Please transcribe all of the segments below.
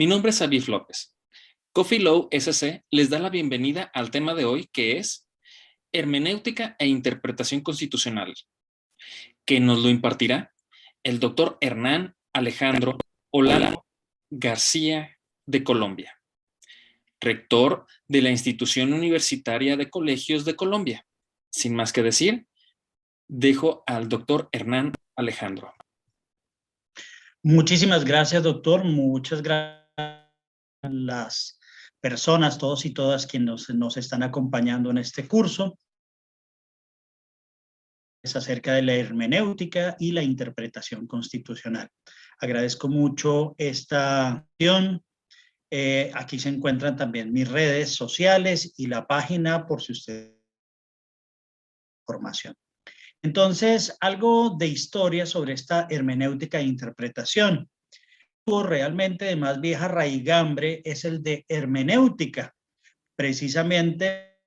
Mi nombre es Aviv López. Coffee Law SC les da la bienvenida al tema de hoy, que es hermenéutica e interpretación constitucional, que nos lo impartirá el doctor Hernán Alejandro Olano García de Colombia, rector de la Institución Universitaria de Colegios de Colombia. Sin más que decir, dejo al doctor Hernán Alejandro. Muchísimas gracias, doctor. Muchas gracias a las personas, todos y todas quienes nos están acompañando en este curso. Es acerca de la hermenéutica y la interpretación constitucional. Agradezco mucho esta acción. Aquí se encuentran también mis redes sociales y la página por si usted información. Entonces, algo de historia sobre esta hermenéutica e interpretación. Realmente de más vieja raigambre es el de hermenéutica, precisamente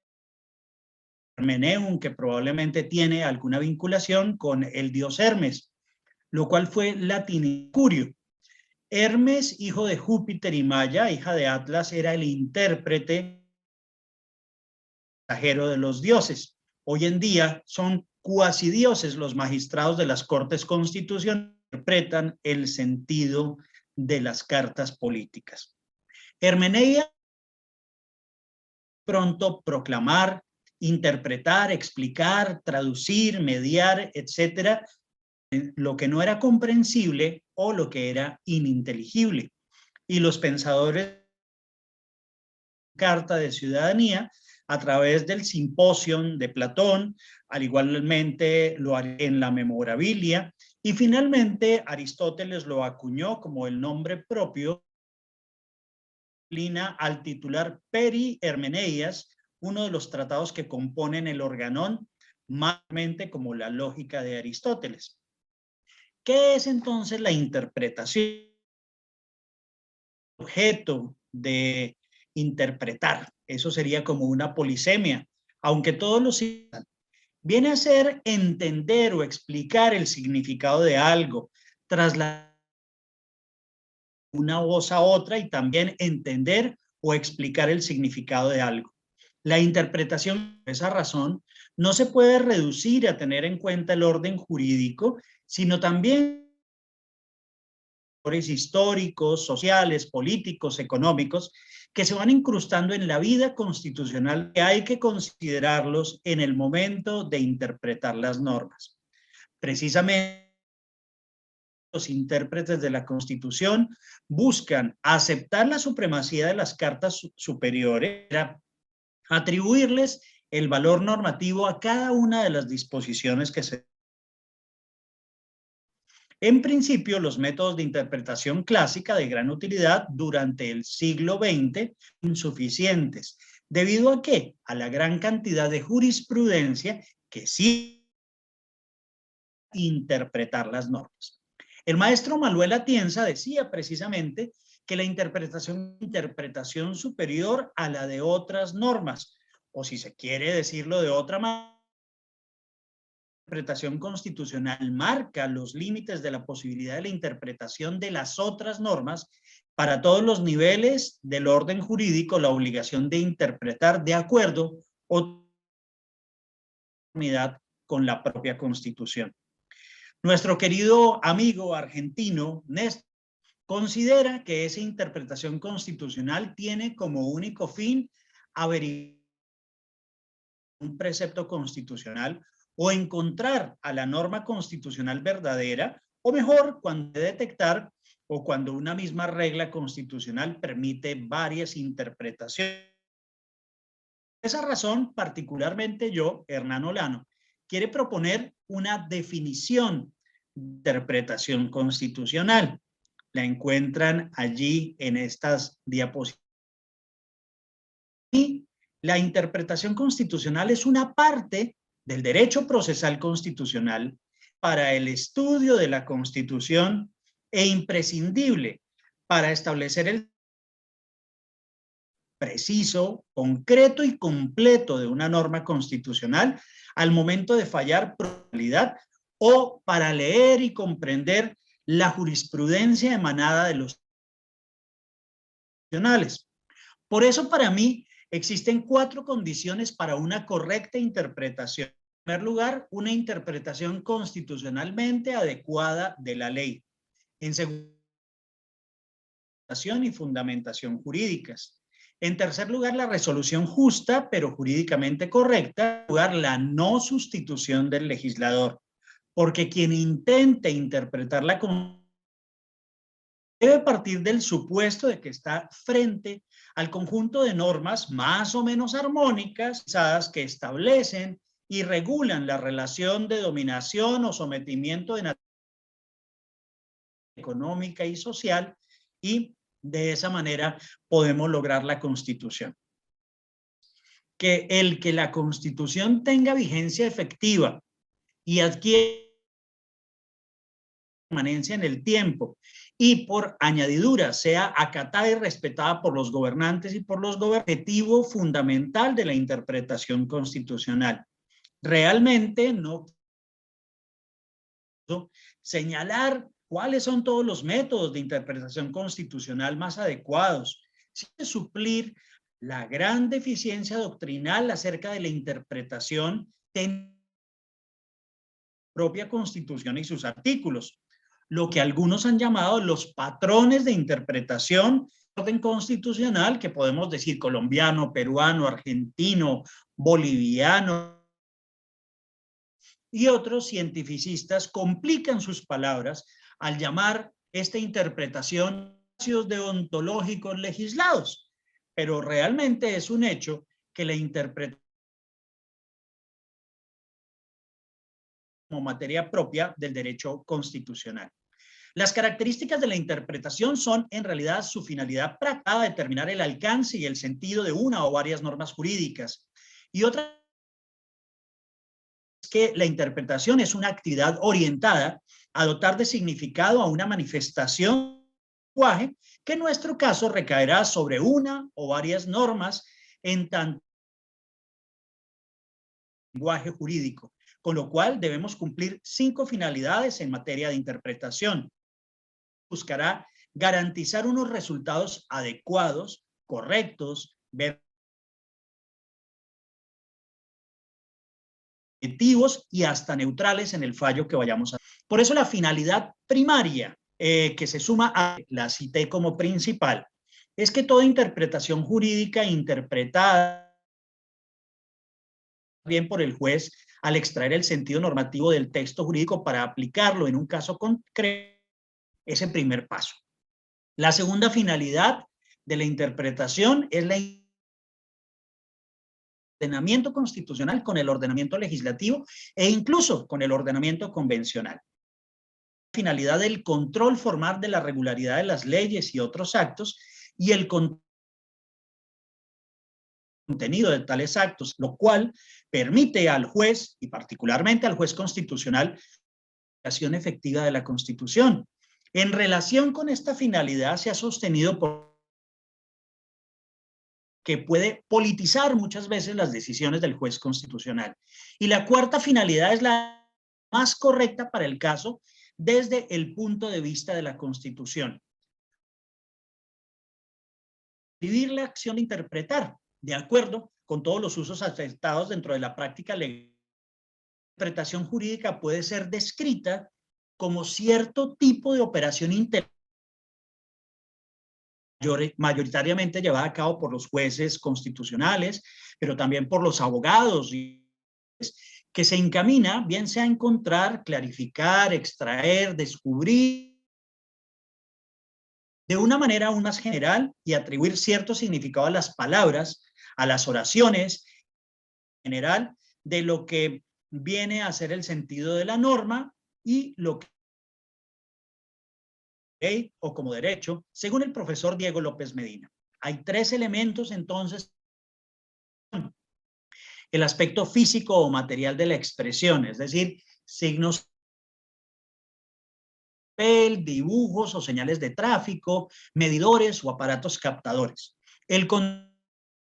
Hermeneum, que probablemente tiene alguna vinculación con el dios Hermes, lo cual fue latín Curio. Hermes, hijo de Júpiter y Maya, hija de Atlas, era el intérprete mensajero de los dioses. Hoy en día son cuasidioses los magistrados de las cortes constitucionales que interpretan el sentido de las cartas políticas. Hermeneia, pronto proclamar, interpretar, explicar, traducir, mediar, etcétera, lo que no era comprensible o lo que era ininteligible. Y los pensadores Carta de Ciudadanía a través del Simposium de Platón, al igualmente lo haré en la Memorabilia, y finalmente Aristóteles lo acuñó como el nombre propio al titular Peri Hermeneias, uno de los tratados que componen el Organón, más como la lógica de Aristóteles. ¿Qué es entonces la interpretación? Objeto de interpretar. Eso sería como una polisemia, aunque todos los viene a ser entender o explicar el significado de algo, trasladar una voz a otra y también entender o explicar el significado de algo. La interpretación, por esa razón, no se puede reducir a tener en cuenta el orden jurídico, sino también históricos, sociales, políticos, económicos, que se van incrustando en la vida constitucional, que hay que considerarlos en el momento de interpretar las normas. Precisamente, los intérpretes de la Constitución buscan aceptar la supremacía de las cartas superiores, atribuirles el valor normativo a cada una de las disposiciones que se. En principio, los métodos de interpretación clásica de gran utilidad durante el siglo XX insuficientes. ¿Debido a qué? A la gran cantidad de jurisprudencia que sí interpretar las normas. El maestro Manuel Atienza decía precisamente que la interpretación superior a la de otras normas, o si se quiere decirlo de otra manera, la interpretación constitucional marca los límites de la posibilidad de la interpretación de las otras normas para todos los niveles del orden jurídico, la obligación de interpretar de acuerdo o conformidad con la propia Constitución. Nuestro querido amigo argentino, Néstor, considera que esa interpretación constitucional tiene como único fin averiguar un precepto constitucional o encontrar a la norma constitucional verdadera, o mejor, cuando detectar o cuando una misma regla constitucional permite varias interpretaciones. Por esa razón, particularmente yo, Hernán Olano, quiere proponer una definición de interpretación constitucional. La encuentran allí en estas diapositivas. Y la interpretación constitucional es una parte del derecho procesal constitucional para el estudio de la Constitución e imprescindible para establecer el preciso, concreto y completo de una norma constitucional al momento de fallar probabilidad o para leer y comprender la jurisprudencia emanada de los Por eso, para mí, existen 4 condiciones para una correcta interpretación. En primer lugar, una interpretación constitucionalmente adecuada de la ley. En segundo lugar, y fundamentación jurídicas. En tercer lugar, la resolución justa, pero jurídicamente correcta. En lugar, la no sustitución del legislador. Porque quien intente interpretar la Constitución debe partir del supuesto de que está frente al conjunto de normas más o menos armónicas que establecen y regulan la relación de dominación o sometimiento de naturaleza económica y social, y de esa manera podemos lograr la Constitución. Que la Constitución tenga vigencia efectiva y adquiere permanencia en el tiempo y por añadidura sea acatada y respetada por los gobernantes y por los objetivo fundamental de la interpretación constitucional. Realmente no señalar cuáles son todos los métodos de interpretación constitucional más adecuados, sino suplir la gran deficiencia doctrinal acerca de la interpretación de la propia Constitución y sus artículos, lo que algunos han llamado los patrones de interpretación de orden constitucional, que podemos decir colombiano, peruano, argentino, boliviano, y otros cientificistas complican sus palabras al llamar esta interpretación deontológicos legislados, pero realmente es un hecho que la interpretación como materia propia del derecho constitucional. Las características de la interpretación son, en realidad, su finalidad práctica, determinar el alcance y el sentido de una o varias normas jurídicas. Y otra es que la interpretación es una actividad orientada a dotar de significado a una manifestación del lenguaje, que en nuestro caso recaerá sobre una o varias normas en tanto lenguaje jurídico, con lo cual debemos cumplir 5 finalidades en materia de interpretación. Buscará garantizar unos resultados adecuados, correctos, objetivos y hasta neutrales en el fallo que vayamos a hacer. Por eso la finalidad primaria que se suma a la cité como principal es que toda interpretación jurídica interpretada bien por el juez al extraer el sentido normativo del texto jurídico para aplicarlo en un caso concreto es el primer paso. La segunda finalidad de la interpretación es el ordenamiento constitucional con el ordenamiento legislativo e incluso con el ordenamiento convencional. La finalidad del control formal de la regularidad de las leyes y otros actos y el contenido de tales actos, lo cual permite al juez y particularmente al juez constitucional la aplicación efectiva de la Constitución. En relación con esta finalidad se ha sostenido que puede politizar muchas veces las decisiones del juez constitucional. Y la cuarta finalidad es la más correcta para el caso desde el punto de vista de la Constitución. Vivir la acción de interpretar, de acuerdo con todos los usos aceptados dentro de la práctica legal. La interpretación jurídica puede ser descrita como cierto tipo de operación intelectual mayoritariamente llevada a cabo por los jueces constitucionales, pero también por los abogados, que se encamina bien sea a encontrar, clarificar, extraer, descubrir de una manera aún más general y atribuir cierto significado a las palabras, a las oraciones, en general, de lo que viene a ser el sentido de la norma y lo que ley o como derecho, según el profesor Diego López Medina. Hay 3 elementos entonces: el aspecto físico o material de la expresión, es decir, signos, dibujos o señales de tráfico, medidores o aparatos captadores. El contenido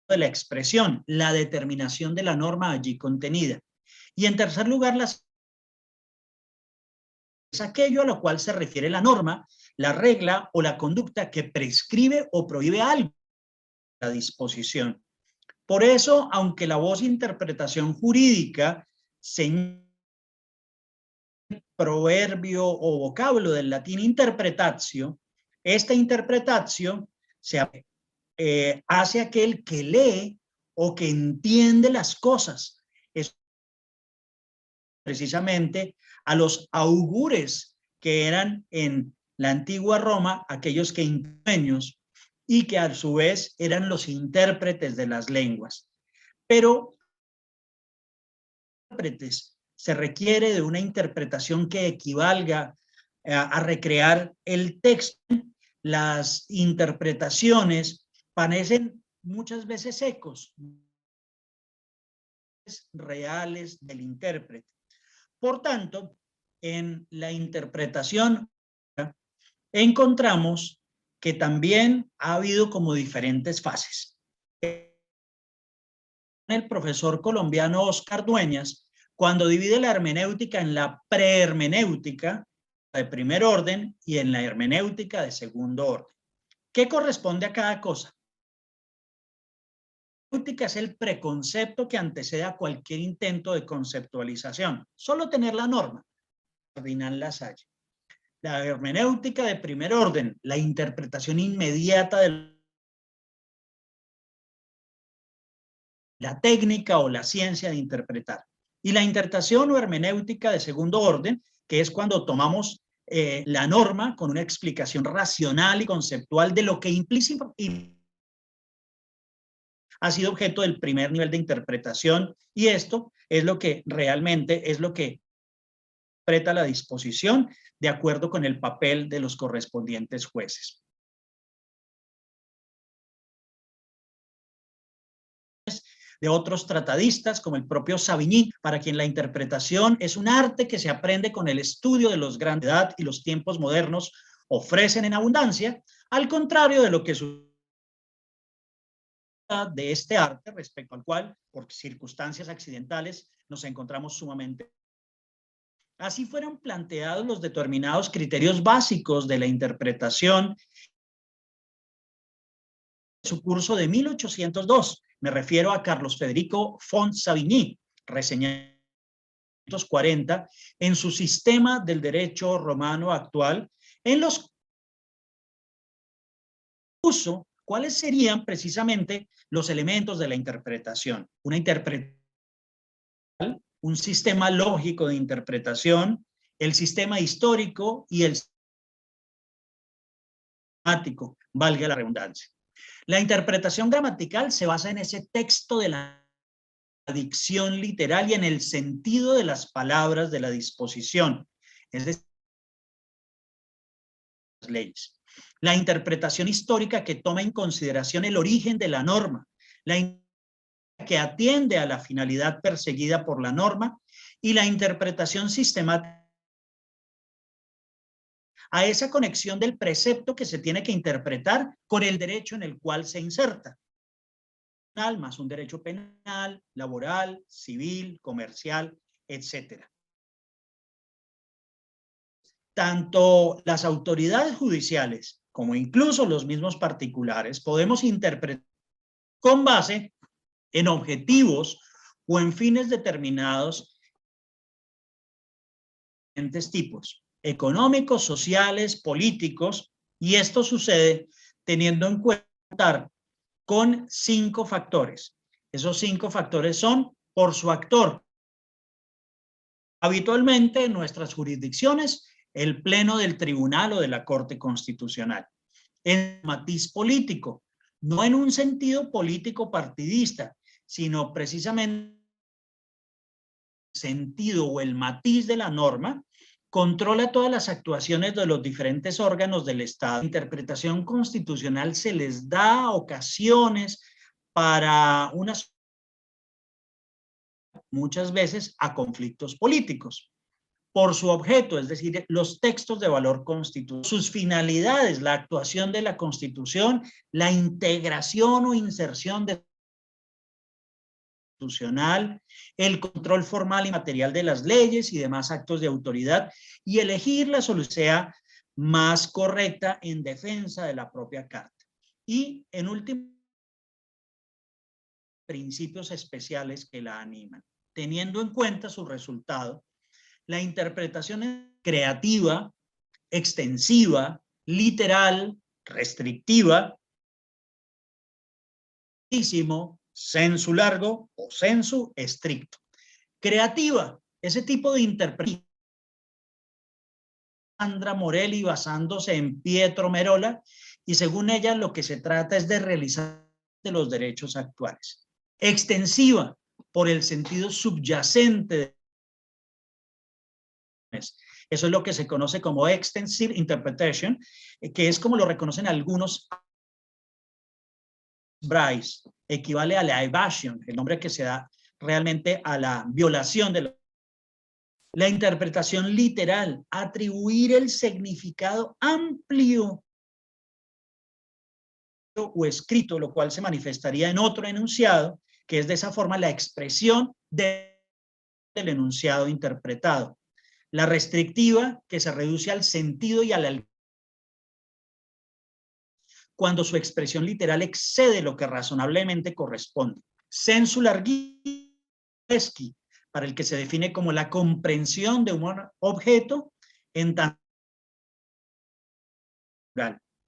de la expresión, la determinación de la norma allí contenida. Y en tercer lugar, es aquello a lo cual se refiere la norma, la regla o la conducta que prescribe o prohíbe algo. la disposición. Por eso, aunque la voz interpretación jurídica se proverbio o vocablo del latín interpretatio, esta interpretatio se hace aquel que lee o que entiende las cosas. Es precisamente a los augures que eran en la antigua Roma, aquellos que sueños y que a su vez eran los intérpretes de las lenguas. Pero se requiere de una interpretación que equivalga a recrear el texto. Las interpretaciones parecen muchas veces ecos reales del intérprete. Por tanto, en la interpretación encontramos que también ha habido como diferentes fases. El profesor colombiano Oscar Dueñas, cuando divide la hermenéutica en la prehermenéutica de primer orden y en la hermenéutica de segundo orden. ¿Qué corresponde a cada cosa? La hermenéutica es el preconcepto que antecede a cualquier intento de conceptualización. Solo tener la norma. Cardinal Lasalle. La hermenéutica de primer orden, la interpretación inmediata de la técnica o la ciencia de interpretar. Y la interpretación o hermenéutica de segundo orden, que es cuando tomamos la norma con una explicación racional y conceptual de lo que implícito ha sido objeto del primer nivel de interpretación, y esto es lo que realmente es lo que interpreta la disposición de acuerdo con el papel de los correspondientes jueces. De otros tratadistas, como el propio Savigny, para quien la interpretación es un arte que se aprende con el estudio de los grandes edad y los tiempos modernos ofrecen en abundancia, al contrario de lo que de este arte, respecto al cual, por circunstancias accidentales, nos encontramos sumamente. Así fueron planteados los determinados criterios básicos de la interpretación en su curso de 1802. Me refiero a Carlos Federico Font Savigny, reseñado 1940 en su sistema del derecho romano actual, en los uso cuáles serían precisamente los elementos de la interpretación. Una interpretación, un sistema lógico de interpretación, el sistema histórico y el sistemático, valga la redundancia. La interpretación gramatical se basa en ese texto de la dicción literal y en el sentido de las palabras de la disposición, es decir, las leyes. La interpretación histórica que toma en consideración el origen de la norma, la que atiende a la finalidad perseguida por la norma, y la interpretación sistemática a esa conexión del precepto que se tiene que interpretar con el derecho en el cual se inserta. Más un derecho penal, laboral, civil, comercial, etcétera. Tanto las autoridades judiciales como incluso los mismos particulares podemos interpretar con base en objetivos o en fines determinados de diferentes tipos, económicos, sociales, políticos, y esto sucede teniendo en cuenta con 5 factores. Esos 5 factores son por su actor. Habitualmente en nuestras jurisdicciones, el pleno del tribunal o de la Corte Constitucional. En matiz político, no en un sentido político partidista, sino precisamente el sentido o el matiz de la norma, controla todas las actuaciones de los diferentes órganos del Estado. La interpretación constitucional se les da ocasiones para unas muchas veces a conflictos políticos por su objeto, es decir, los textos de valor constitucional, sus finalidades, la actuación de la Constitución, la integración o inserción de constitucional, el control formal y material de las leyes y demás actos de autoridad, y elegir la solución sea más correcta en defensa de la propia Carta. Y en último, principios especiales que la animan. Teniendo en cuenta su resultado, la interpretación es creativa, extensiva, literal, restrictiva, sensu largo o sensu estricto. Creativa, ese tipo de interpretación. Sandra Morelli basándose en Pietro Merola, y según ella lo que se trata es de realizar de los derechos actuales. Extensiva, por el sentido subyacente. Eso es lo que se conoce como extensive interpretation, que es como lo reconocen algunos. Bryce equivale a la evasion, el nombre que se da realmente a la violación de la interpretación literal, atribuir el significado amplio o escrito, lo cual se manifestaría en otro enunciado, que es de esa forma la expresión del enunciado interpretado. La restrictiva, que se reduce al sentido y al cuando su expresión literal excede lo que razonablemente corresponde. Sensu larghisimo, para el que se define como la comprensión de un objeto en tanto.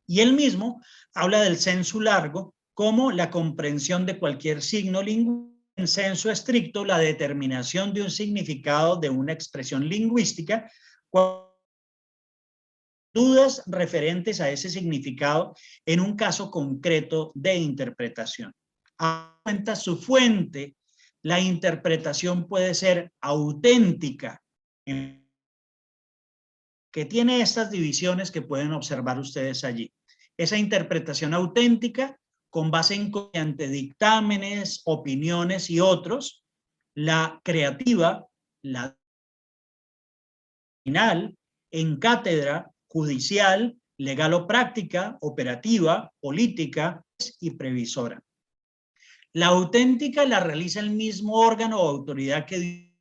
Y él mismo habla del sensu largo como la comprensión de cualquier signo lingüístico. En sensu estricto, la determinación de un significado de una expresión lingüística, dudas referentes a ese significado en un caso concreto de interpretación. A cuenta su fuente, la interpretación puede ser auténtica, que tiene estas divisiones que pueden observar ustedes allí. Esa interpretación auténtica con base en dictámenes, opiniones y otros, la creativa, la final, en cátedra, judicial, legal o práctica, operativa, política y previsora. La auténtica la realiza el mismo órgano o autoridad que,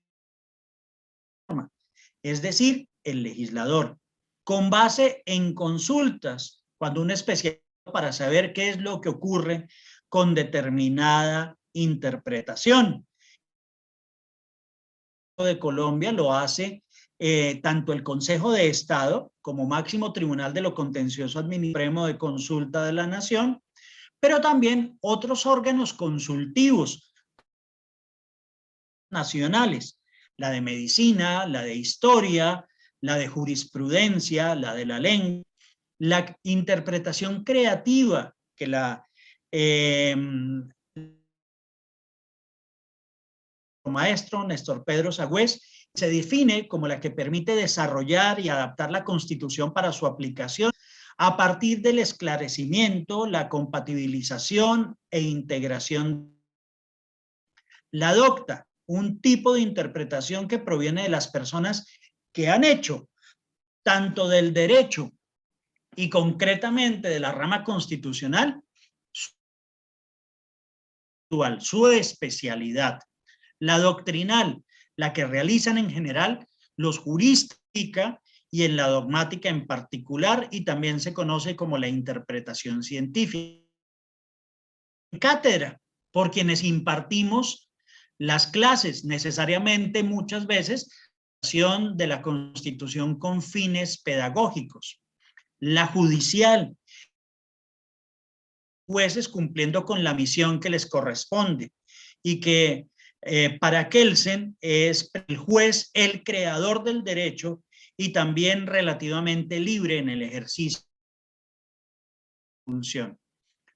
es decir, el legislador, con base en consultas, cuando un especialista para saber qué es lo que ocurre con determinada interpretación. De Colombia lo hace tanto el Consejo de Estado como máximo tribunal de lo contencioso administrativo de consulta de la Nación, pero también otros órganos consultivos nacionales, la de medicina, la de historia, la de jurisprudencia, la de la lengua, la interpretación creativa que la maestro Néstor Pedro Sagüez se define como la que permite desarrollar y adaptar la Constitución para su aplicación a partir del esclarecimiento, la compatibilización e integración. La adopta un tipo de interpretación que proviene de las personas que han hecho tanto del derecho y concretamente de la rama constitucional su especialidad. La doctrinal, la que realizan en general los juristas y en la dogmática en particular, y también se conoce como la interpretación científica. Cátedra, por quienes impartimos las clases, necesariamente muchas veces de la Constitución con fines pedagógicos. La judicial, jueces cumpliendo con la misión que les corresponde, y que para Kelsen es el juez el creador del derecho y también relativamente libre en el ejercicio de función.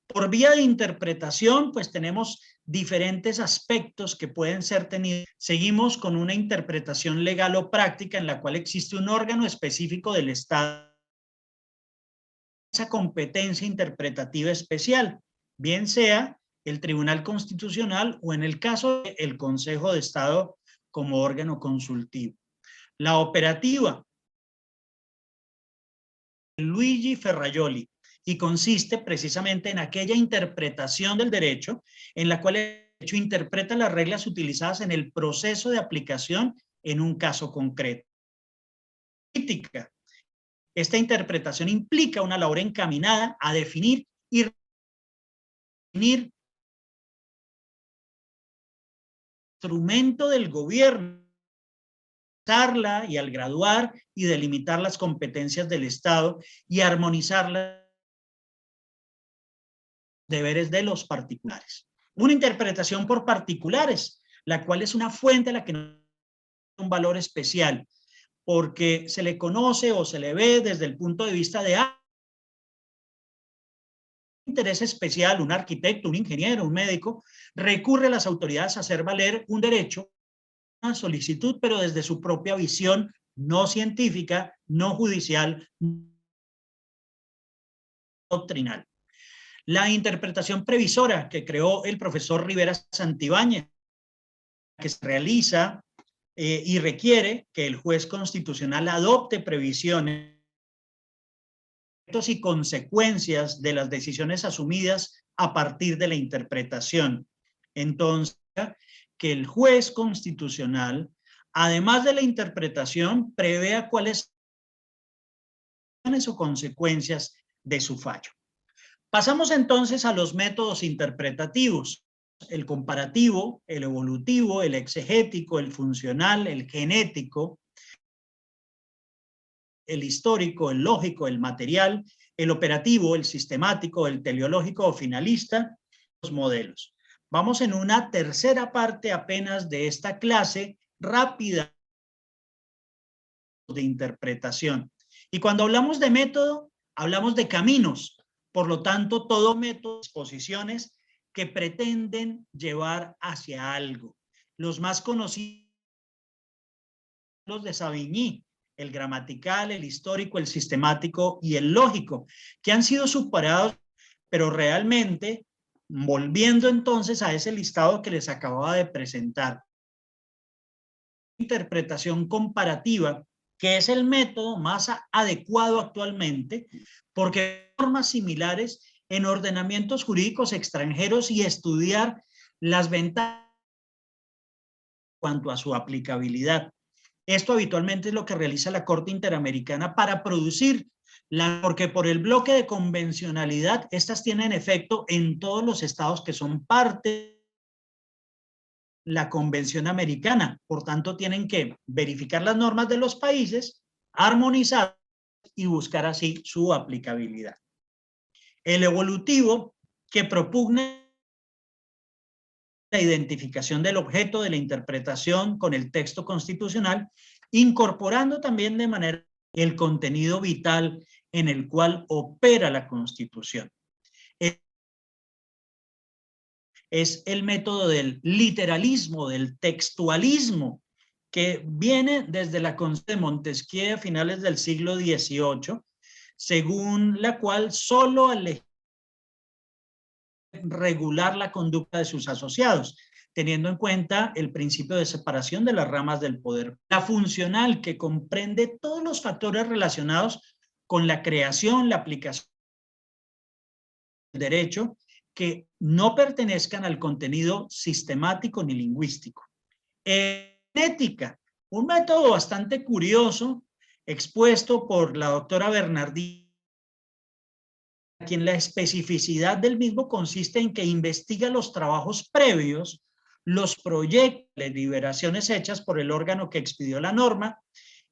Por vía de interpretación, pues tenemos diferentes aspectos que pueden ser tenidos. Seguimos con una interpretación legal o práctica en la cual existe un órgano específico del Estado, esa competencia interpretativa especial, bien sea el Tribunal Constitucional o en el caso del Consejo de Estado como órgano consultivo. La operativa, Luigi Ferrajoli, y consiste precisamente en aquella interpretación del derecho en la cual el derecho interpreta las reglas utilizadas en el proceso de aplicación en un caso concreto. Política. Esta interpretación implica una labor encaminada a definir y definir instrumento del gobierno y al graduar y delimitar las competencias del Estado y armonizar los deberes de los particulares. Una interpretación por particulares, la cual es una fuente a la que no hay un valor especial, porque se le conoce o se le ve desde el punto de vista de interés especial, un arquitecto, un ingeniero, un médico, recurre a las autoridades a hacer valer un derecho, una solicitud, pero desde su propia visión no científica, no judicial, no doctrinal. La interpretación previsora que creó el profesor Rivera Santibáñez, que se realiza y requiere que el juez constitucional adopte previsiones y consecuencias de las decisiones asumidas a partir de la interpretación. Entonces, que el juez constitucional, además de la interpretación, prevea cuáles son o consecuencias de su fallo. Pasamos entonces a los métodos interpretativos: el comparativo, el evolutivo, el exegético, el funcional, el genético, el histórico, el lógico, el material, el operativo, el sistemático, el teleológico o finalista, los modelos. Vamos en una tercera parte apenas de esta clase rápida de interpretación. Y cuando hablamos de método, hablamos de caminos. Por lo tanto, todo método, disposiciones que pretenden llevar hacia algo. Los más conocidos, los de Savigny, el gramatical, el histórico, el sistemático y el lógico, que han sido superados, pero realmente, volviendo entonces a ese listado que les acababa de presentar, interpretación comparativa, que es el método más adecuado actualmente, porque hay normas similares en ordenamientos jurídicos extranjeros y estudiar las ventajas en cuanto a su aplicabilidad. Esto habitualmente es lo que realiza la Corte Interamericana para producir, porque por el bloque de convencionalidad, estas tienen efecto en todos los estados que son parte de la Convención Americana. Por tanto, tienen que verificar las normas de los países, armonizar y buscar así su aplicabilidad. El evolutivo, que propugna la identificación del objeto de la interpretación con el texto constitucional, incorporando también de manera el contenido vital en el cual opera la Constitución. Es el método del literalismo, del textualismo, que viene desde la Constitución de Montesquieu a finales del siglo XVIII, según la cual solo al regular la conducta de sus asociados, teniendo en cuenta el principio de separación de las ramas del poder. La funcional, que comprende todos los factores relacionados con la creación, la aplicación del derecho, que no pertenezcan al contenido sistemático ni lingüístico. Ética, un método bastante curioso, expuesto por la doctora Bernardini, a quien la especificidad del mismo consiste en que investiga los trabajos previos, los proyectos, deliberaciones hechas por el órgano que expidió la norma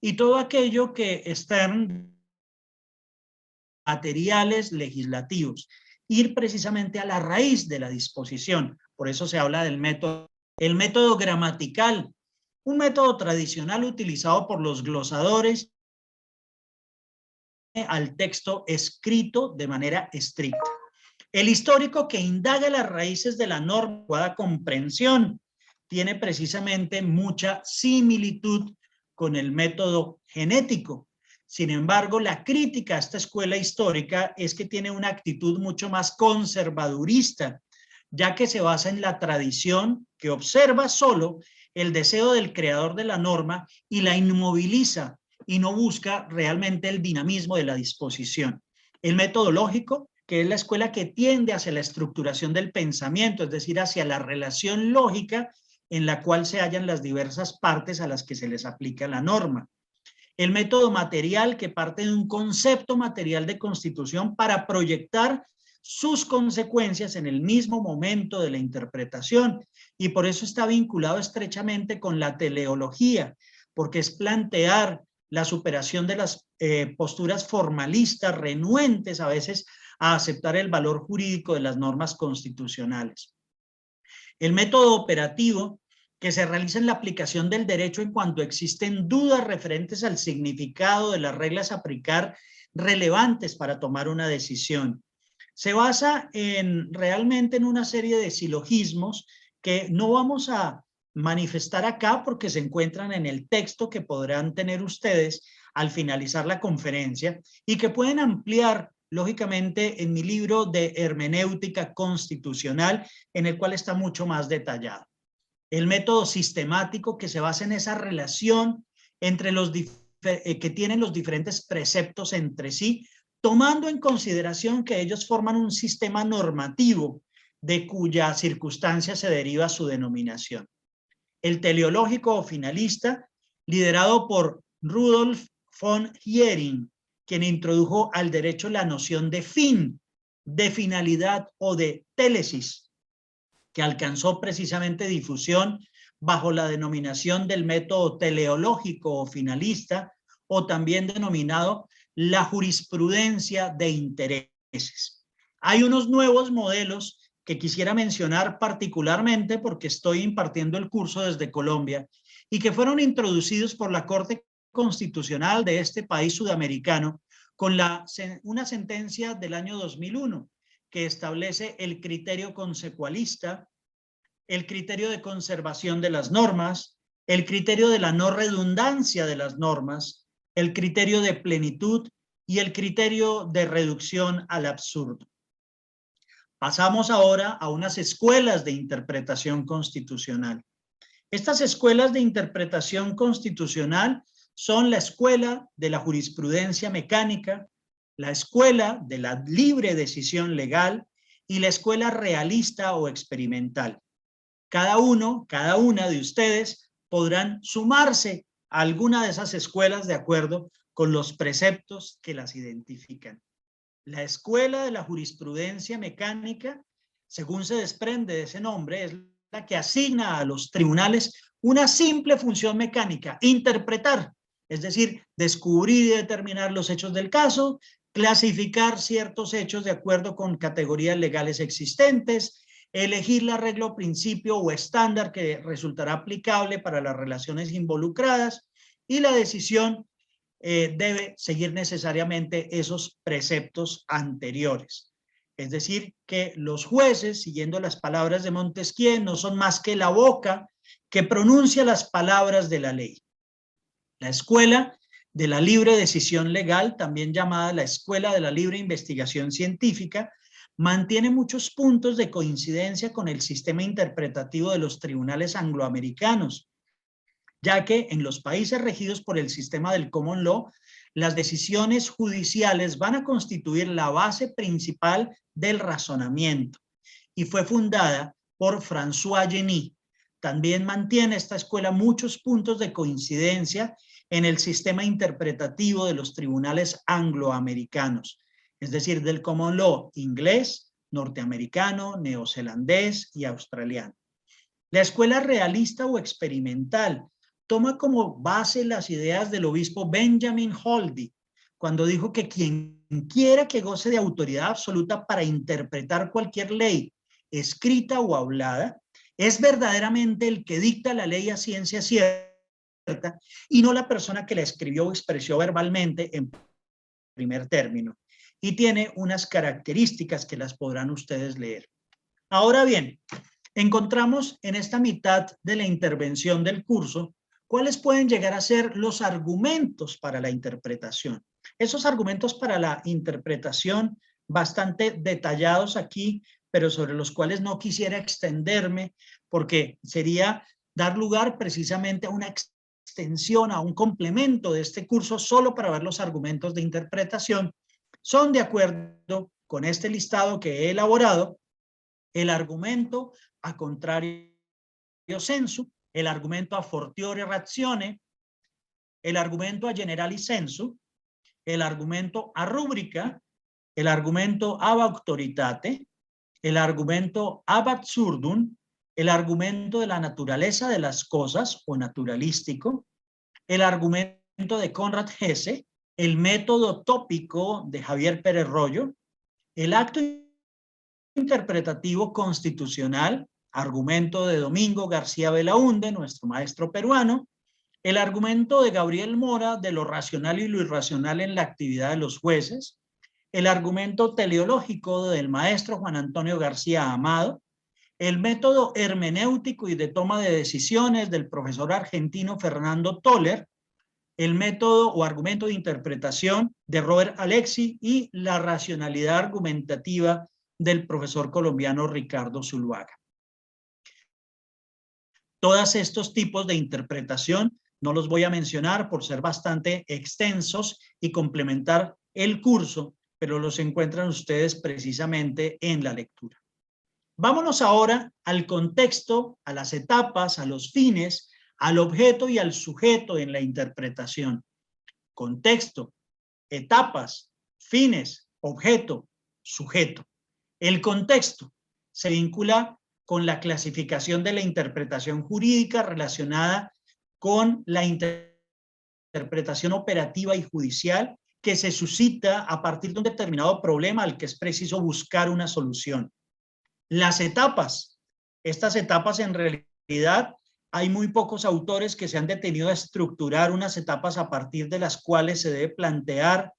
y todo aquello que están materiales legislativos. Ir precisamente a la raíz de la disposición. Por eso se habla del método. El método gramatical, un método tradicional utilizado por los glosadores al texto escrito de manera estricta. El histórico, que indaga las raíces de la norma, adecuada comprensión, tiene precisamente mucha similitud con el método genético. Sin embargo, la crítica a esta escuela histórica es que tiene una actitud mucho más conservadurista, ya que se basa en la tradición, que observa solo el deseo del creador de la norma y la inmoviliza, y no busca realmente el dinamismo de la disposición. El método lógico, que es la escuela que tiende hacia la estructuración del pensamiento, es decir, hacia la relación lógica en la cual se hallan las diversas partes a las que se les aplica la norma. El método material, que parte de un concepto material de constitución para proyectar sus consecuencias en el mismo momento de la interpretación. y por eso está vinculado estrechamente con la teleología, porque es plantear la superación de las posturas formalistas, renuentes a veces a aceptar el valor jurídico de las normas constitucionales. El método operativo que se realiza en la aplicación del derecho en cuanto existen dudas referentes al significado de las reglas a aplicar relevantes para tomar una decisión. Se basa realmente en una serie de silogismos que no vamos a manifestar acá porque se encuentran en el texto que podrán tener ustedes al finalizar la conferencia y que pueden ampliar lógicamente en mi libro de hermenéutica constitucional, en el cual está mucho más detallado. El método sistemático que se basa en esa relación entre que tienen los diferentes preceptos entre sí, tomando en consideración que ellos forman un sistema normativo de cuya circunstancia se deriva su denominación. El teleológico o finalista, liderado por Rudolf von Heering, quien introdujo al derecho la noción de fin, de finalidad o de télesis, que alcanzó precisamente difusión bajo la denominación del método teleológico o finalista, o también denominado la jurisprudencia de intereses. Hay unos nuevos modelos que quisiera mencionar particularmente porque estoy impartiendo el curso desde Colombia y que fueron introducidos por la Corte Constitucional de este país sudamericano con una sentencia del año 2001 que establece el criterio consecualista, el criterio de conservación de las normas, el criterio de la no redundancia de las normas, el criterio de plenitud y el criterio de reducción al absurdo. Pasamos ahora a unas escuelas de interpretación constitucional. Estas escuelas de interpretación constitucional son la escuela de la jurisprudencia mecánica, la escuela de la libre decisión legal y la escuela realista o experimental. Cada una de ustedes podrán sumarse a alguna de esas escuelas de acuerdo con los preceptos que las identifican. La escuela de la jurisprudencia mecánica, según se desprende de ese nombre, es la que asigna a los tribunales una simple función mecánica: interpretar, es decir, descubrir y determinar los hechos del caso, clasificar ciertos hechos de acuerdo con categorías legales existentes, elegir el arreglo, principio o estándar que resultará aplicable para las relaciones involucradas, y la decisión debe seguir necesariamente esos preceptos anteriores. Es decir, que los jueces, siguiendo las palabras de Montesquieu, no son más que la boca que pronuncia las palabras de la ley. La escuela de la libre decisión legal, también llamada la escuela de la libre investigación científica, mantiene muchos puntos de coincidencia con el sistema interpretativo de los tribunales angloamericanos, ya que en los países regidos por el sistema del common law, las decisiones judiciales van a constituir la base principal del razonamiento, y fue fundada por François Genis. También mantiene esta escuela muchos puntos de coincidencia en el sistema interpretativo de los tribunales angloamericanos, es decir, del common law inglés, norteamericano, neozelandés y australiano. La escuela realista o experimental toma como base las ideas del obispo Benjamin Holdy, cuando dijo que quien quiera que goce de autoridad absoluta para interpretar cualquier ley, escrita o hablada, es verdaderamente el que dicta la ley a ciencia cierta y no la persona que la escribió o expresó verbalmente en primer término. Y tiene unas características que las podrán ustedes leer. Ahora bien, encontramos en esta mitad de la intervención del curso cuáles pueden llegar a ser los argumentos para la interpretación. Esos argumentos para la interpretación bastante detallados aquí, pero sobre los cuales no quisiera extenderme porque sería dar lugar precisamente a una extensión, a un complemento de este curso solo para ver los argumentos de interpretación. Son, de acuerdo con este listado que he elaborado, el argumento a contrario sensu, el argumento a fortiori ratione, el argumento a generali sensu, el argumento a rúbrica, el argumento ab auctoritate, el argumento ab absurdum, el argumento de la naturaleza de las cosas o naturalístico, el argumento de Conrad Hesse, el método tópico de Javier Pérez Royo, el acto interpretativo constitucional, argumento de Domingo García Belaúnde, nuestro maestro peruano, el argumento de Gabriel Mora de lo racional y lo irracional en la actividad de los jueces, el argumento teleológico del maestro Juan Antonio García Amado, el método hermenéutico y de toma de decisiones del profesor argentino Fernando Toller, el método o argumento de interpretación de Robert Alexi y la racionalidad argumentativa del profesor colombiano Ricardo Zuluaga. Todos estos tipos de interpretación no los voy a mencionar por ser bastante extensos y complementar el curso, pero los encuentran ustedes precisamente en la lectura. Vámonos ahora al contexto, a las etapas, a los fines, al objeto y al sujeto en la interpretación. Contexto, etapas, fines, objeto, sujeto. El contexto se vincula con la clasificación de la interpretación jurídica relacionada con la interpretación operativa y judicial que se suscita a partir de un determinado problema al que es preciso buscar una solución. Las etapas, estas etapas en realidad hay muy pocos autores que se han detenido a estructurar unas etapas a partir de las cuales se debe plantear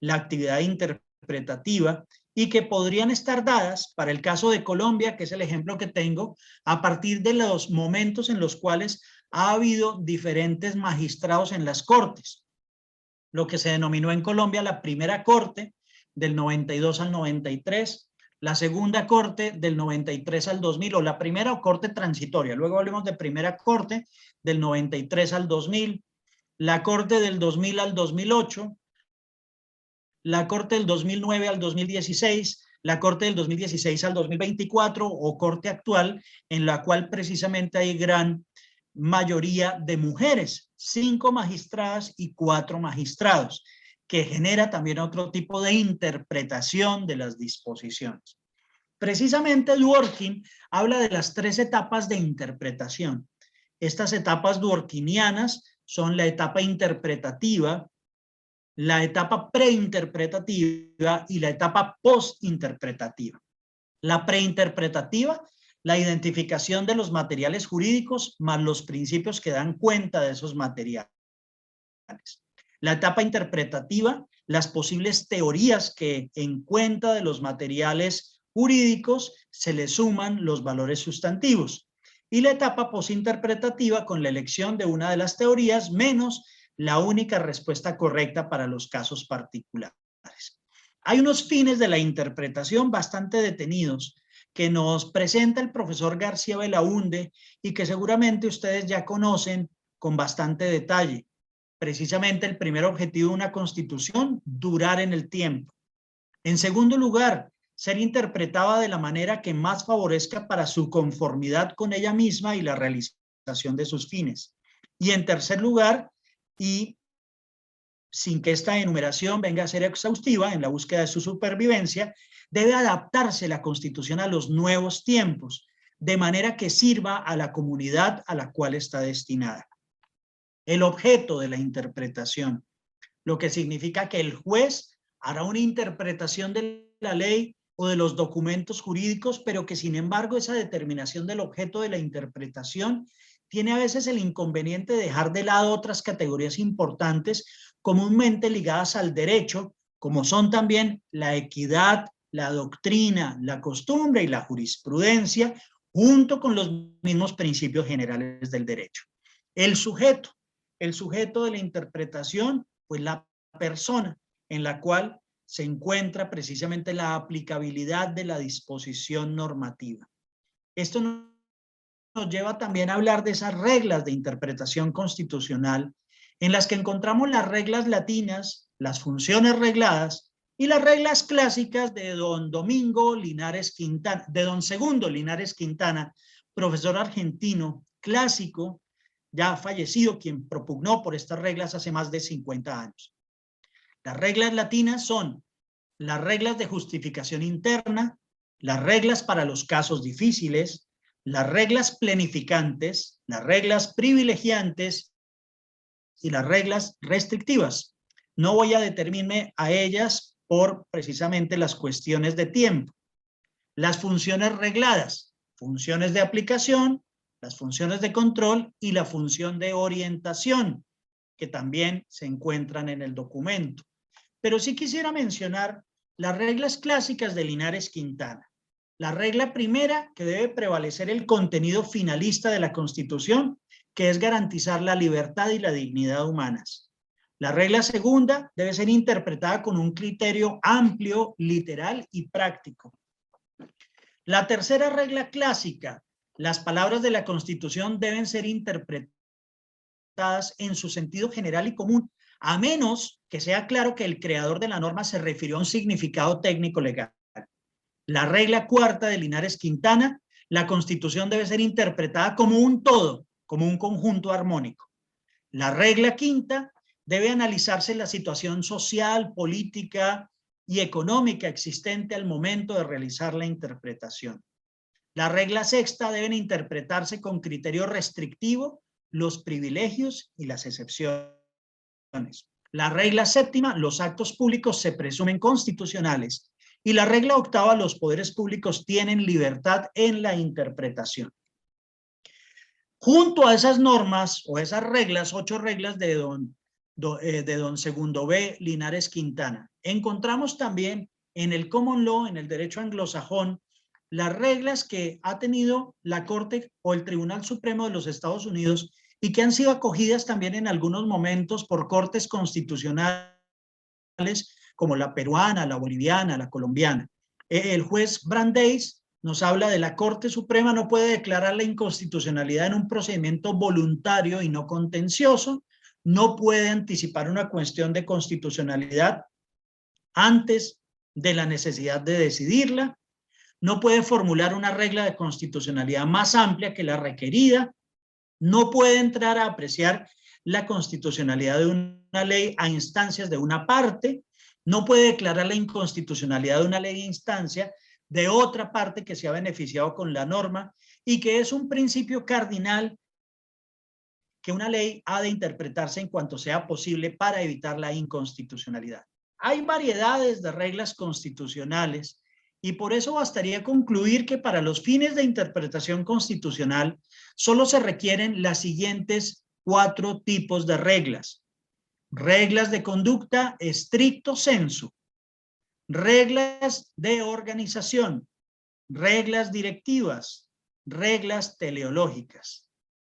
la actividad interpretativa y que podrían estar dadas, para el caso de Colombia, que es el ejemplo que tengo, a partir de los momentos en los cuales ha habido diferentes magistrados en las cortes. Lo que se denominó en Colombia la primera corte del 92 al 93, la segunda corte del 93 al 2000, o la primera corte transitoria, luego hablemos de primera corte del 93 al 2000, la corte del 2000 al 2008, la corte del 2009 al 2016, la corte del 2016 al 2024 o corte actual, en la cual precisamente hay gran mayoría de mujeres, 5 magistradas y 4 magistrados, que genera también otro tipo de interpretación de las disposiciones. Precisamente Dworkin habla de las 3 etapas de interpretación. Estas etapas dworkinianas son la etapa interpretativa, la etapa preinterpretativa y la etapa postinterpretativa. La preinterpretativa, la identificación de los materiales jurídicos más los principios que dan cuenta de esos materiales. La etapa interpretativa, las posibles teorías que en cuenta de los materiales jurídicos se le suman los valores sustantivos. Y la etapa posinterpretativa con la elección de una de las teorías menos la única respuesta correcta para los casos particulares. Hay unos fines de la interpretación bastante detenidos que nos presenta el profesor García Belaúnde y que seguramente ustedes ya conocen con bastante detalle. Precisamente el primer objetivo de una constitución, durar en el tiempo. En segundo lugar, ser interpretada de la manera que más favorezca para su conformidad con ella misma y la realización de sus fines. Y en tercer lugar, y sin que esta enumeración venga a ser exhaustiva en la búsqueda de su supervivencia, debe adaptarse la Constitución a los nuevos tiempos, de manera que sirva a la comunidad a la cual está destinada. El objeto de la interpretación, lo que significa que el juez hará una interpretación de la ley o de los documentos jurídicos, pero que sin embargo esa determinación del objeto de la interpretación tiene a veces el inconveniente de dejar de lado otras categorías importantes comúnmente ligadas al derecho, como son también la equidad, la doctrina, la costumbre y la jurisprudencia, junto con los mismos principios generales del derecho. El sujeto de la interpretación, pues la persona en la cual se encuentra precisamente la aplicabilidad de la disposición normativa. Esto nos lleva también a hablar de esas reglas de interpretación constitucional en las que encontramos las reglas latinas, las funciones regladas y las reglas clásicas de don Segundo Linares Quintana, profesor argentino clásico, ya fallecido, quien propugnó por estas reglas hace más de 50 años. Las reglas latinas son las reglas de justificación interna, las reglas para los casos difíciles, las reglas planificantes, las reglas privilegiantes y las reglas restrictivas. No voy a detenerme a ellas por precisamente las cuestiones de tiempo. Las funciones regladas, funciones de aplicación, las funciones de control y la función de orientación, que también se encuentran en el documento. Pero sí quisiera mencionar las reglas clásicas de Linares-Quintana. La regla primera, que debe prevalecer el contenido finalista de la Constitución, que es garantizar la libertad y la dignidad humanas. La regla segunda debe ser interpretada con un criterio amplio, literal y práctico. La tercera regla clásica, las palabras de la Constitución deben ser interpretadas en su sentido general y común, a menos que sea claro que el creador de la norma se refirió a un significado técnico legal. La regla cuarta de Linares-Quintana, la Constitución debe ser interpretada como un todo, como un conjunto armónico. La regla quinta, debe analizarse la situación social, política y económica existente al momento de realizar la interpretación. La regla sexta, deben interpretarse con criterio restrictivo los privilegios y las excepciones. La regla séptima, los actos públicos se presumen constitucionales. Y la regla octava, los poderes públicos tienen libertad en la interpretación. Junto a esas normas o esas reglas, 8 reglas de don Segundo B. Linares-Quintana, encontramos también en el Common Law, en el derecho anglosajón, las reglas que ha tenido la Corte o el Tribunal Supremo de los Estados Unidos y que han sido acogidas también en algunos momentos por cortes constitucionales como la peruana, la boliviana, la colombiana. El juez Brandeis nos habla de la Corte Suprema no puede declarar la inconstitucionalidad en un procedimiento voluntario y no contencioso, no puede anticipar una cuestión de constitucionalidad antes de la necesidad de decidirla, no puede formular una regla de constitucionalidad más amplia que la requerida, no puede entrar a apreciar la constitucionalidad de una ley a instancias de una parte, no puede declarar la inconstitucionalidad de una ley a instancia de otra parte que se ha beneficiado con la norma y que es un principio cardinal que una ley ha de interpretarse en cuanto sea posible para evitar la inconstitucionalidad. Hay variedades de reglas constitucionales y por eso bastaría concluir que para los fines de interpretación constitucional solo se requieren las siguientes 4 tipos de reglas. Reglas de conducta estricto sensu, reglas de organización, reglas directivas, reglas teleológicas.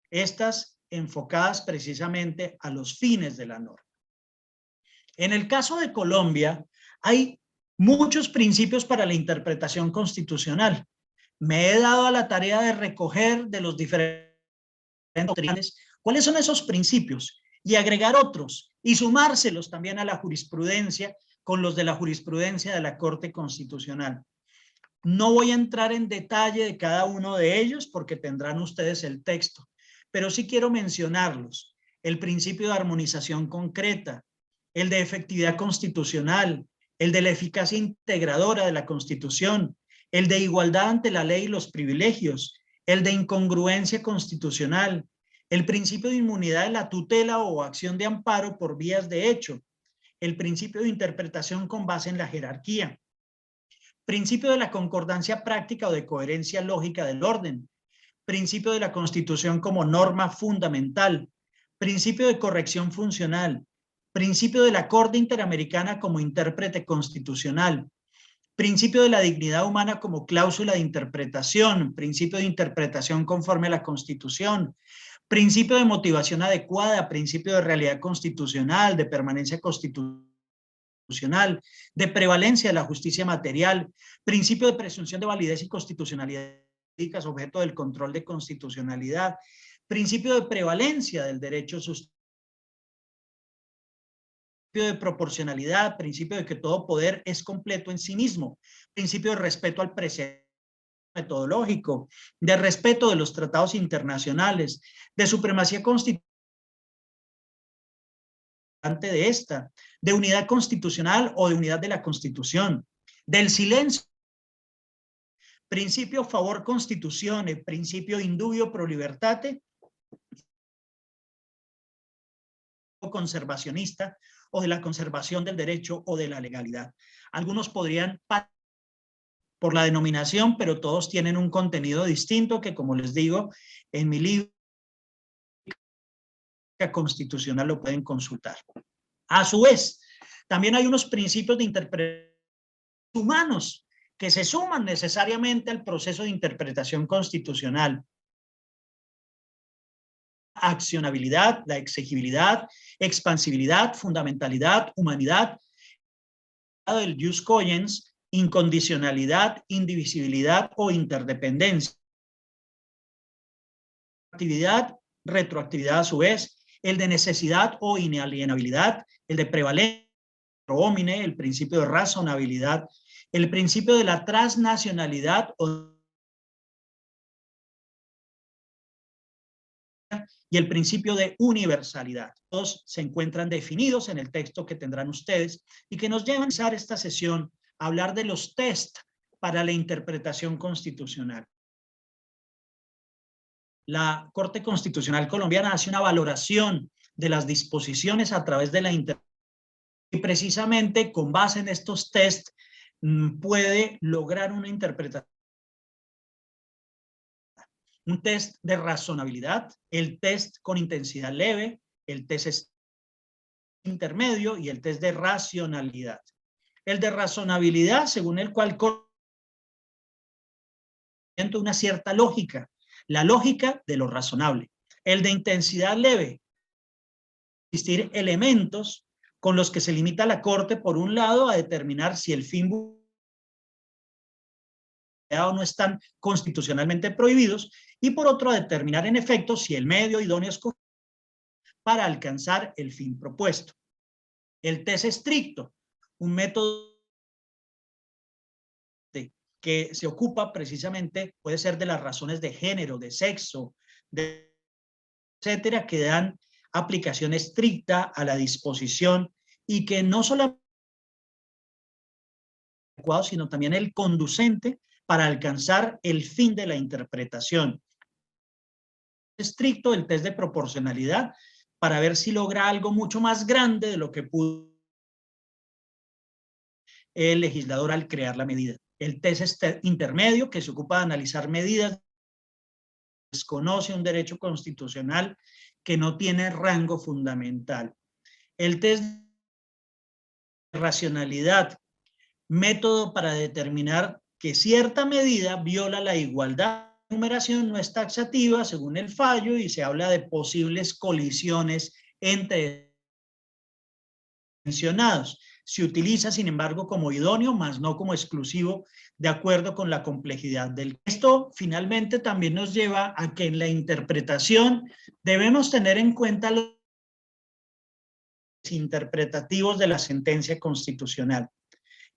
Estas enfocadas precisamente a los fines de la norma. En el caso de Colombia, hay muchos principios para la interpretación constitucional. Me he dado a la tarea de recoger de los diferentes doctrinas cuáles son esos principios y agregar otros y sumárselos también a la jurisprudencia con los de la jurisprudencia de la Corte Constitucional. No voy a entrar en detalle de cada uno de ellos porque tendrán ustedes el texto, pero sí quiero mencionarlos. El principio de armonización concreta, el de efectividad constitucional, el de la eficacia integradora de la Constitución, el de igualdad ante la ley y los privilegios, el de incongruencia constitucional, el principio de inmunidad de la tutela o acción de amparo por vías de hecho, el principio de interpretación con base en la jerarquía, principio de la concordancia práctica o de coherencia lógica del orden, principio de la Constitución como norma fundamental, principio de corrección funcional, principio de la Corte Interamericana como intérprete constitucional, principio de la dignidad humana como cláusula de interpretación, principio de interpretación conforme a la Constitución, principio de motivación adecuada, principio de realidad constitucional, de permanencia constitucional, de prevalencia de la justicia material, principio de presunción de validez y constitucionalidad objeto del control de constitucionalidad, principio de prevalencia del derecho sustantivo, principio de proporcionalidad, principio de que todo poder es completo en sí mismo, principio de respeto al precedente metodológico, de respeto de los tratados internacionales, de supremacía constitucional de esta, de unidad constitucional o de unidad de la Constitución, del silencio, Principio favor constituzione, principio indubio pro libertate, conservacionista o de la conservación del derecho o de la legalidad. Algunos podrían por la denominación, pero todos tienen un contenido distinto que, como les digo, en mi libro constitucional lo pueden consultar. A su vez, también hay unos principios de interpretación humanos que se suman necesariamente al proceso de interpretación constitucional. Accionabilidad, la exigibilidad, expansibilidad, fundamentalidad, humanidad, el jus cogens, incondicionalidad, indivisibilidad o interdependencia. Actividad, retroactividad a su vez, el de necesidad o inalienabilidad, el de prevalencia, homine, el principio de razonabilidad, el principio de la transnacionalidad y el principio de universalidad. Todos se encuentran definidos en el texto que tendrán ustedes y que nos llevan a empezar esta sesión a hablar de los test para la interpretación constitucional. La Corte Constitucional Colombiana hace una valoración de las disposiciones a través de la interpretación y precisamente con base en estos test puede lograr una interpretación. Un test de razonabilidad, el test con intensidad leve, el test intermedio y el test de racionalidad. El de razonabilidad, según el cual una cierta lógica, la lógica de lo razonable. El de intensidad leve, existir elementos con los que se limita la Corte, por un lado, a determinar si el fin o no están constitucionalmente prohibidos, y por otro, a determinar en efecto si el medio idóneo es para alcanzar el fin propuesto. El test estricto, un método que se ocupa precisamente, puede ser de las razones de género, de sexo, etcétera, que dan aplicación estricta a la disposición y que no solo adecuado, sino también el conducente para alcanzar el fin de la interpretación. Estricto, el test de proporcionalidad, para ver si logra algo mucho más grande de lo que pudo el legislador al crear la medida. El test intermedio, que se ocupa de analizar medidas, desconoce un derecho constitucional que no tiene rango fundamental. El test de racionalidad, método para determinar que cierta medida viola la igualdad. La numeración no es taxativa según el fallo y se habla de posibles colisiones entre mencionados. Se utiliza, sin embargo, como idóneo, más no como exclusivo, de acuerdo con la complejidad del. Esto finalmente también nos lleva a que en la interpretación debemos tener en cuenta los interpretativos de la sentencia constitucional.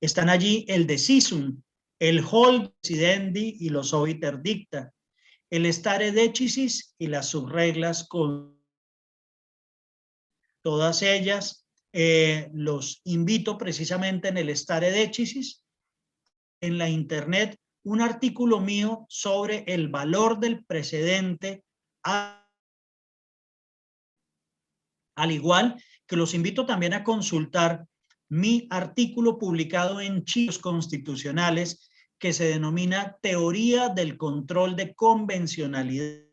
Están allí el decisum, el hold decidendi y los obiter dicta, el stare decisis y las subreglas con todas ellas. Los invito precisamente en el stare decisis, en la internet, un artículo mío sobre el valor del precedente, al igual que los invito también a consultar mi artículo publicado en Chicos Constitucionales que se denomina Teoría del Control de Convencionalidad,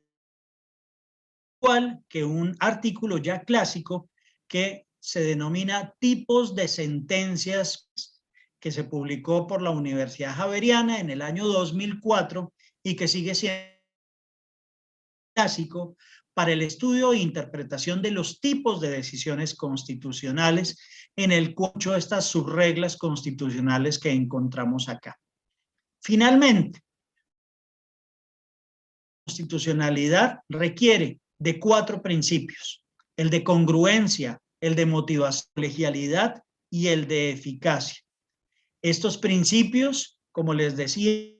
igual que un artículo ya clásico que se denomina Tipos de Sentencias, que se publicó por la Universidad Javeriana en el año 2004 y que sigue siendo clásico para el estudio e interpretación de los tipos de decisiones constitucionales en el cucho de estas subreglas constitucionales que encontramos acá. Finalmente, la constitucionalidad requiere de 4 principios: el de congruencia, el de motivación, colegialidad y el de eficacia. Estos principios, como les decía,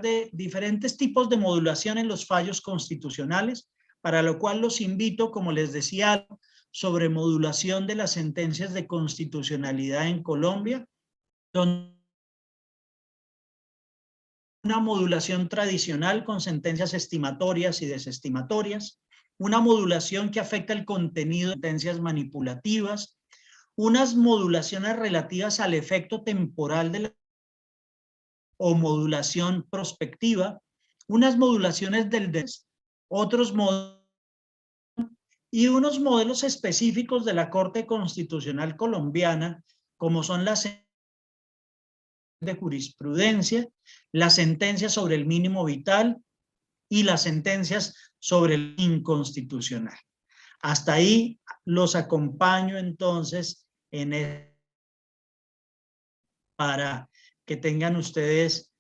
de diferentes tipos de modulación en los fallos constitucionales, para lo cual los invito, como les decía, sobre modulación de las sentencias de constitucionalidad en Colombia, donde una modulación tradicional con sentencias estimatorias y desestimatorias, una modulación que afecta el contenido de sentencias manipulativas, unas modulaciones relativas al efecto temporal de la o modulación prospectiva, unas modulaciones otros modelos y unos modelos específicos de la Corte Constitucional Colombiana, como son las de jurisprudencia, las sentencias sobre el mínimo vital y las sentencias sobre el inconstitucional. Hasta ahí los acompaño entonces para que tengan ustedes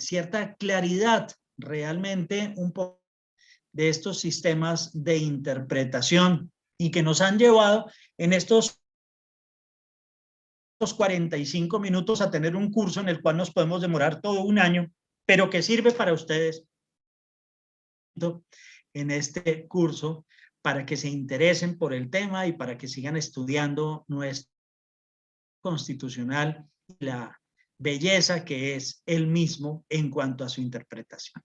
cierta claridad realmente un poco de estos sistemas de interpretación y que nos han llevado en estos 45 minutos a tener un curso en el cual nos podemos demorar todo un año, pero que sirve para ustedes en este curso para que se interesen por el tema y para que sigan estudiando nuestro constitucional y la belleza que es el mismo en cuanto a su interpretación.